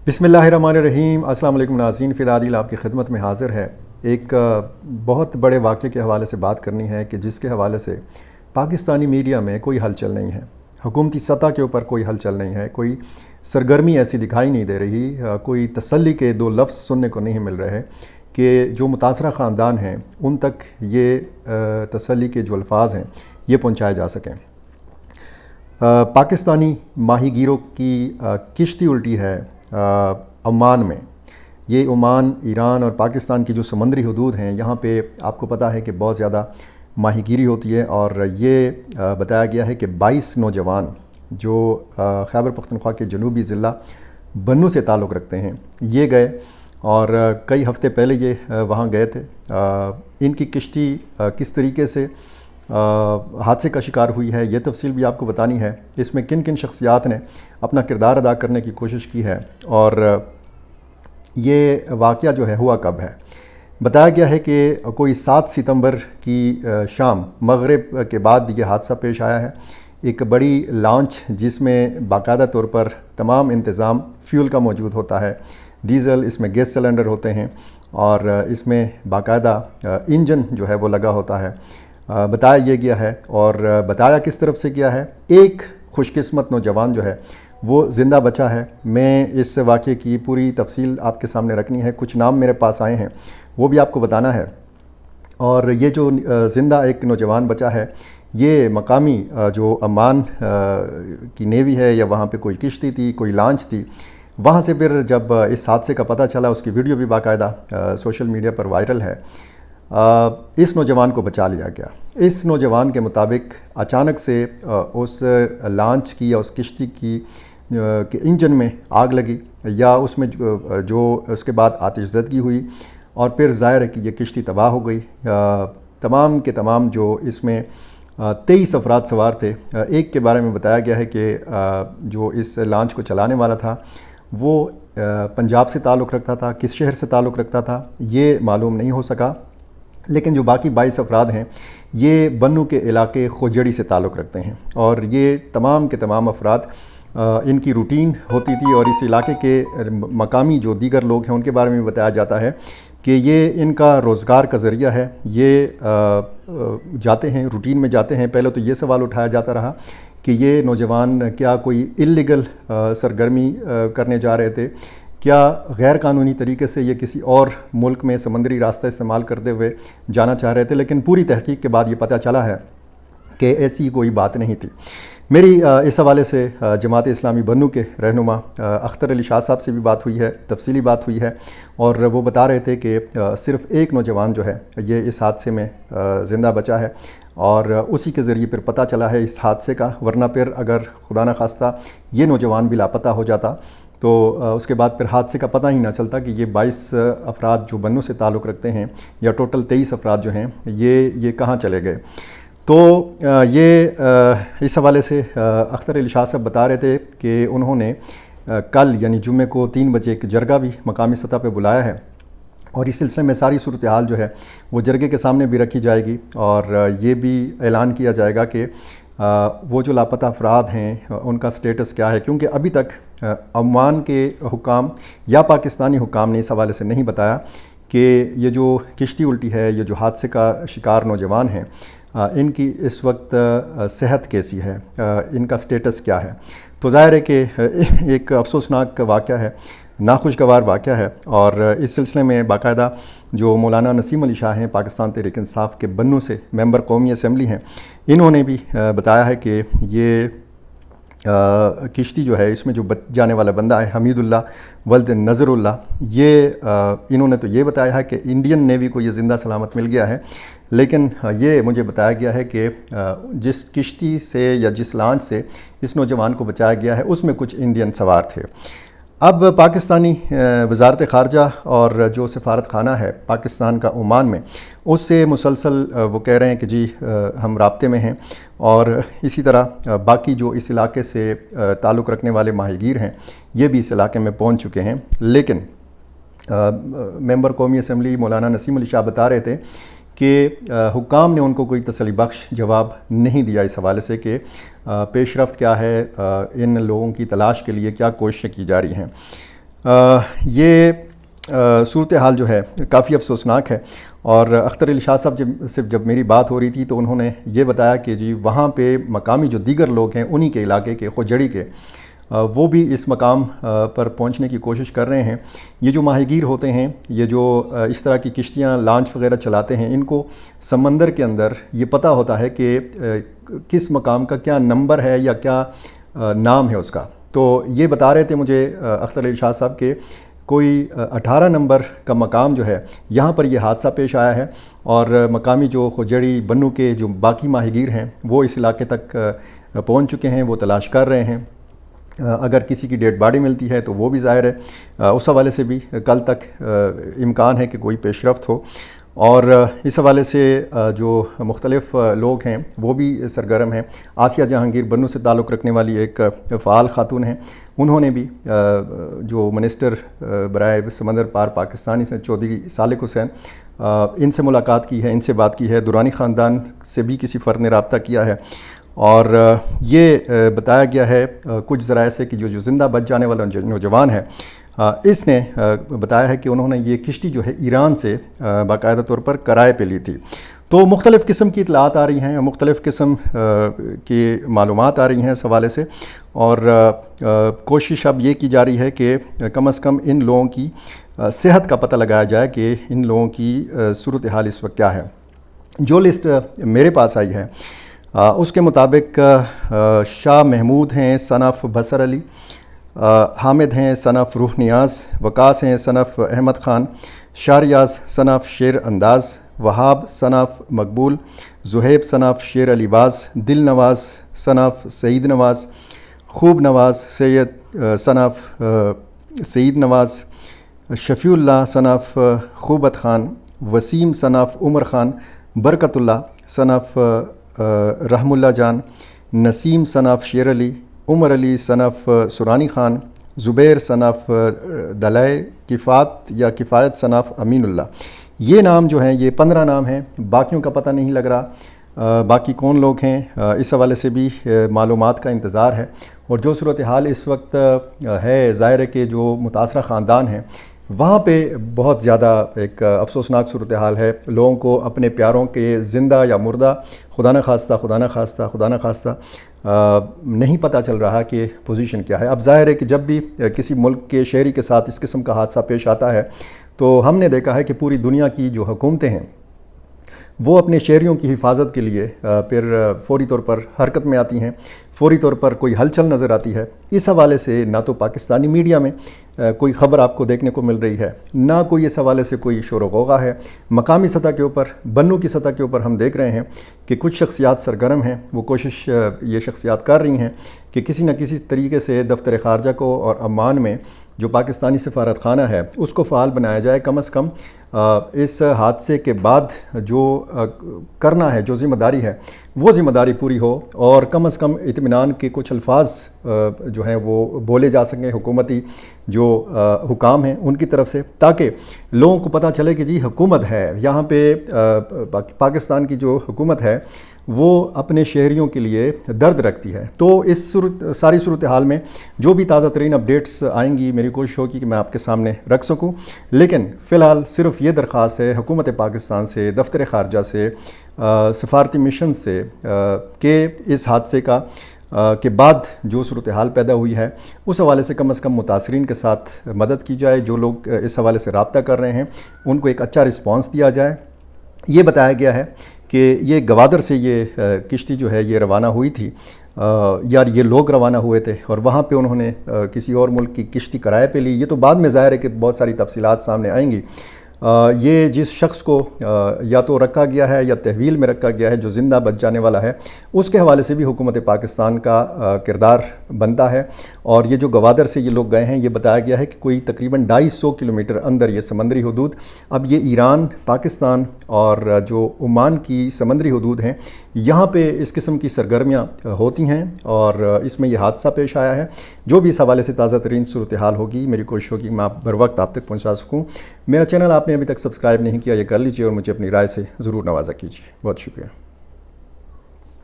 بسم اللہ الرحمن الرحیم۔ السلام علیکم ناظرین، فی العادل آپ کی خدمت میں حاضر ہے۔ ایک بہت بڑے واقعے کے حوالے سے بات کرنی ہے کہ جس کے حوالے سے پاکستانی میڈیا میں کوئی ہلچل نہیں ہے، حکومتی سطح کے اوپر کوئی ہلچل نہیں ہے، کوئی سرگرمی ایسی دکھائی نہیں دے رہی، کوئی تسلی کے دو لفظ سننے کو نہیں مل رہے کہ جو متاثرہ خاندان ہیں ان تک یہ تسلی کے جو الفاظ ہیں یہ پہنچائے جا سکیں۔ پاکستانی ماہی گیروں کی کشتی الٹی ہے عمان میں۔ یہ عمان، ایران اور پاکستان کی جو سمندری حدود ہیں یہاں پہ آپ کو پتہ ہے کہ بہت زیادہ ماہی گیری ہوتی ہے، اور یہ بتایا گیا ہے کہ 22 نوجوان جو خیبر پختونخوا کے جنوبی ضلع بنوں سے تعلق رکھتے ہیں یہ گئے، اور کئی ہفتے پہلے یہ وہاں گئے تھے۔ ان کی کشتی کس طریقے سے حادثے کا شکار ہوئی ہے یہ تفصیل بھی آپ کو بتانی ہے، اس میں کن کن شخصیات نے اپنا کردار ادا کرنے کی کوشش کی ہے، اور یہ واقعہ جو ہے ہوا کب ہے۔ بتایا گیا ہے کہ کوئی 7 ستمبر کی شام مغرب کے بعد یہ حادثہ پیش آیا ہے۔ ایک بڑی لانچ جس میں باقاعدہ طور پر تمام انتظام فیول کا موجود ہوتا ہے، ڈیزل، اس میں گیس سلنڈر ہوتے ہیں، اور اس میں باقاعدہ انجن جو ہے وہ لگا ہوتا ہے۔ بتایا یہ گیا ہے، اور بتایا کس طرف سے گیا ہے۔ ایک خوش قسمت نوجوان جو ہے وہ زندہ بچا ہے۔ میں اس واقعے کی پوری تفصیل آپ کے سامنے رکھنی ہے، کچھ نام میرے پاس آئے ہیں وہ بھی آپ کو بتانا ہے۔ اور یہ جو زندہ ایک نوجوان بچا ہے یہ مقامی جو عمان کی نیوی ہے، یا وہاں پہ کوئی کشتی تھی، کوئی لانچ تھی، وہاں سے پھر جب اس حادثے کا پتہ چلا اس کی ویڈیو بھی باقاعدہ سوشل میڈیا پر وائرل ہے۔ اس نوجوان کو بچا لیا گیا۔ اس نوجوان کے مطابق اچانک سے اس لانچ کی یا اس کشتی کی کے انجن میں آگ لگی، یا اس میں جو اس کے بعد آتش زدگی ہوئی، اور پھر ظاہر ہے کہ یہ کشتی تباہ ہو گئی۔ تمام کے تمام جو اس میں 23 افراد سوار تھے، ایک کے بارے میں بتایا گیا ہے کہ جو اس لانچ کو چلانے والا تھا وہ پنجاب سے تعلق رکھتا تھا، کس شہر سے تعلق رکھتا تھا یہ معلوم نہیں ہو سکا، لیکن جو باقی 22 افراد ہیں یہ بنوں کے علاقے خوجڑی سے تعلق رکھتے ہیں، اور یہ تمام کے تمام افراد ان کی روٹین ہوتی تھی، اور اس علاقے کے مقامی جو دیگر لوگ ہیں ان کے بارے میں بتایا جاتا ہے کہ یہ ان کا روزگار کا ذریعہ ہے۔ یہ جاتے ہیں، روٹین میں جاتے ہیں۔ پہلے تو یہ سوال اٹھایا جاتا رہا کہ یہ نوجوان کیا کوئی اللیگل سرگرمی کرنے جا رہے تھے، کیا غیر قانونی طریقے سے یہ کسی اور ملک میں سمندری راستہ استعمال کرتے ہوئے جانا چاہ رہے تھے، لیکن پوری تحقیق کے بعد یہ پتہ چلا ہے کہ ایسی کوئی بات نہیں تھی۔ میری اس حوالے سے جماعت اسلامی بنوں کے رہنما اختر علی شاہ صاحب سے بھی بات ہوئی ہے، تفصیلی بات ہوئی ہے، اور وہ بتا رہے تھے کہ صرف ایک نوجوان جو ہے یہ اس حادثے میں زندہ بچا ہے، اور اسی کے ذریعے پھر پتہ چلا ہے اس حادثے کا، ورنہ پھر اگر خدا نخواستہ یہ نوجوان بھی لاپتہ ہو جاتا تو اس کے بعد پھر حادثے کا پتہ ہی نہ چلتا کہ یہ 22 افراد جو بنوں سے تعلق رکھتے ہیں، یا ٹوٹل 23 افراد جو ہیں یہ کہاں چلے گئے۔ تو یہ اس حوالے سے اختر علی شاہ صاحب بتا رہے تھے کہ انہوں نے کل یعنی جمعے کو 3 بجے ایک جرگہ بھی مقامی سطح پہ بلایا ہے، اور اس سلسلے میں ساری صورتحال جو ہے وہ جرگے کے سامنے بھی رکھی جائے گی، اور یہ بھی اعلان کیا جائے گا کہ وہ جو لاپتہ افراد ہیں ان کا سٹیٹس کیا ہے، کیونکہ ابھی تک عمان کے حکام یا پاکستانی حکام نے اس حوالے سے نہیں بتایا کہ یہ جو کشتی الٹی ہے، یہ جو حادثے کا شکار نوجوان ہیں، ان کی اس وقت صحت کیسی ہے، ان کا سٹیٹس کیا ہے۔ تو ظاہر ہے کہ ایک افسوسناک واقعہ ہے، ناخوشگوار واقعہ ہے، اور اس سلسلے میں باقاعدہ جو مولانا نسیم علی شاہ ہیں پاکستان تحریک انصاف کے بنوں سے ممبر قومی اسمبلی ہیں، انہوں نے بھی بتایا ہے کہ یہ کشتی جو ہے اس میں جو بچ جانے والا بندہ ہے حمید اللہ ولد نظر اللہ، یہ انہوں نے تو یہ بتایا ہے کہ انڈین نیوی کو یہ زندہ سلامت مل گیا ہے، لیکن یہ مجھے بتایا گیا ہے کہ جس کشتی سے یا جس لانچ سے اس نوجوان کو بچایا گیا ہے اس میں کچھ انڈین سوار تھے۔ اب پاکستانی وزارت خارجہ اور جو سفارت خانہ ہے پاکستان کا عمان میں، اس سے مسلسل وہ کہہ رہے ہیں کہ جی ہم رابطے میں ہیں، اور اسی طرح باقی جو اس علاقے سے تعلق رکھنے والے ماہی گیر ہیں یہ بھی اس علاقے میں پہنچ چکے ہیں، لیکن ممبر قومی اسمبلی مولانا نسیم علی شاہ بتا رہے تھے کہ حکام نے ان کو کوئی تسلی بخش جواب نہیں دیا اس حوالے سے کہ پیش رفت کیا ہے، ان لوگوں کی تلاش کے لیے کیا کوششیں کی جا رہی ہیں۔ یہ صورتحال جو ہے کافی افسوسناک ہے، اور اختر علی شاہ صاحب سے جب میری بات ہو رہی تھی تو انہوں نے یہ بتایا کہ جی وہاں پہ مقامی جو دیگر لوگ ہیں انہی کے علاقے کے خوجڑی کے وہ بھی اس مقام پر پہنچنے کی کوشش کر رہے ہیں۔ یہ جو ماہی گیر ہوتے ہیں، یہ جو اس طرح کی کشتیاں لانچ وغیرہ چلاتے ہیں، ان کو سمندر کے اندر یہ پتہ ہوتا ہے کہ کس مقام کا کیا نمبر ہے یا کیا نام ہے اس کا۔ تو یہ بتا رہے تھے مجھے اختر علی شاہ صاحب کے کوئی 18 نمبر کا مقام جو ہے یہاں پر یہ حادثہ پیش آیا ہے، اور مقامی جو خوجڑی بنو کے جو باقی ماہی گیر ہیں وہ اس علاقے تک پہنچ چکے ہیں، وہ تلاش کر رہے ہیں۔ اگر کسی کی ڈیڈ باڈی ملتی ہے تو وہ بھی ظاہر ہے اس حوالے سے بھی کل تک امکان ہے کہ کوئی پیش رفت ہو، اور اس حوالے سے جو مختلف لوگ ہیں وہ بھی سرگرم ہیں۔ آسیہ جہانگیر بنو سے تعلق رکھنے والی ایک فعال خاتون ہیں، انہوں نے بھی جو منسٹر برائے سمندر پار پاکستانی سے چودھری صالح حسین ان سے ملاقات کی ہے، ان سے بات کی ہے، درانی خاندان سے بھی کسی فرد نے رابطہ کیا ہے، اور یہ بتایا گیا ہے کچھ ذرائع سے کہ جو زندہ بچ جانے والا نوجوان ہے اس نے بتایا ہے کہ انہوں نے یہ کشتی جو ہے ایران سے باقاعدہ طور پر کرائے پہ لی تھی۔ تو مختلف قسم کی اطلاعات آ رہی ہیں، مختلف قسم کی معلومات آ رہی ہیں اس حوالے سے، اور کوشش اب یہ کی جا رہی ہے کہ کم از کم ان لوگوں کی صحت کا پتہ لگایا جائے کہ ان لوگوں کی صورتحال اس وقت کیا ہے۔ جو لسٹ میرے پاس آئی ہے اس کے مطابق شاہ محمود ہیں صنف بصر علی، حامد ہیں صنف روح نیاز، وقاص ہیں صنف احمد خان، شہریاز صنف شیر انداز، وہاب صنف مقبول، زہیب صنف شیر علی باز، دل نواز صنف سعید نواز، خوب نواز سید صنف سعید نواز، شفیع اللہ صنف خوبت خان، وسیم صنف عمر خان، برکت اللہ صنف رحم اللہ جان، نسیم صنف شیر علی، عمر علی صنف سرانی خان، زبیر صنف دلائے، کفات یا کفایت صنف امین اللہ۔ یہ نام جو ہیں یہ 15 نام ہیں، باقیوں کا پتہ نہیں لگ رہا باقی کون لوگ ہیں، اس حوالے سے بھی معلومات کا انتظار ہے۔ اور جو صورتحال اس وقت ہے، ظاہر ہے کہ جو متاثرہ خاندان ہیں وہاں پہ بہت زیادہ ایک افسوسناک صورتحال ہے، لوگوں کو اپنے پیاروں کے زندہ یا مردہ خدا نہ خواستہ نہیں پتہ چل رہا کہ پوزیشن کیا ہے۔ اب ظاہر ہے کہ جب بھی کسی ملک کے شہری کے ساتھ اس قسم کا حادثہ پیش آتا ہے تو ہم نے دیکھا ہے کہ پوری دنیا کی جو حکومتیں ہیں وہ اپنے شہریوں کی حفاظت کے لیے پھر فوری طور پر حرکت میں آتی ہیں، فوری طور پر کوئی ہلچل نظر آتی ہے۔ اس حوالے سے نہ تو پاکستانی میڈیا میں کوئی خبر آپ کو دیکھنے کو مل رہی ہے، نہ کوئی اس حوالے سے کوئی شور و غوغا ہے۔ مقامی سطح کے اوپر، بنو کی سطح کے اوپر ہم دیکھ رہے ہیں کہ کچھ شخصیات سرگرم ہیں، وہ کوشش یہ شخصیات کر رہی ہیں کہ کسی نہ کسی طریقے سے دفتر خارجہ کو اور عمان میں جو پاکستانی سفارت خانہ ہے اس کو فعال بنایا جائے۔ کم از کم اس حادثے کے بعد جو کرنا ہے، جو ذمہ داری ہے وہ ذمہ داری پوری ہو، اور کم از کم اطمینان کے کچھ الفاظ جو ہیں وہ بولے جا سکیں حکومتی جو حکام ہیں ان کی طرف سے، تاکہ لوگوں کو پتہ چلے کہ جی حکومت ہے یہاں پہ، پاکستان کی جو حکومت ہے وہ اپنے شہریوں کے لیے درد رکھتی ہے۔ تو اس ساری صورتحال میں جو بھی تازہ ترین اپڈیٹس آئیں گی میری کوشش ہوگی کہ میں آپ کے سامنے رکھ سکوں، لیکن فی الحال صرف یہ درخواست ہے حکومت پاکستان سے، دفتر خارجہ سے، سفارتی مشن سے کہ اس حادثے کے بعد جو صورتحال پیدا ہوئی ہے اس حوالے سے کم از کم متاثرین کے ساتھ مدد کی جائے، جو لوگ اس حوالے سے رابطہ کر رہے ہیں ان کو ایک اچھا رسپانس دیا جائے۔ یہ بتایا گیا ہے کہ یہ گوادر سے یہ کشتی جو ہے یہ روانہ ہوئی تھی، یا یہ لوگ روانہ ہوئے تھے اور وہاں پہ انہوں نے کسی اور ملک کی کشتی کرائے پہ لی۔ یہ تو بعد میں ظاہر ہے کہ بہت ساری تفصیلات سامنے آئیں گی۔ یہ جس شخص کو یا تو رکھا گیا ہے یا تحویل میں رکھا گیا ہے جو زندہ بچ جانے والا ہے، اس کے حوالے سے بھی حکومت پاکستان کا کردار بنتا ہے۔ اور یہ جو گوادر سے یہ لوگ گئے ہیں، یہ بتایا گیا ہے کہ کوئی تقریباً 250 کلومیٹر اندر یہ سمندری حدود، اب یہ ایران، پاکستان اور جو عمان کی سمندری حدود ہیں یہاں پہ اس قسم کی سرگرمیاں ہوتی ہیں، اور اس میں یہ حادثہ پیش آیا ہے۔ جو بھی اس حوالے سے تازہ ترین صورتحال ہوگی میری کوشش ہوگی میں بر وقت آپ تک پہنچا سکوں۔ میرا چینل آپ نے ابھی تک سبسکرائب نہیں کیا، یہ کر لیجیے اور مجھے اپنی رائے سے ضرور نوازا کیجیے۔ بہت شکریہ۔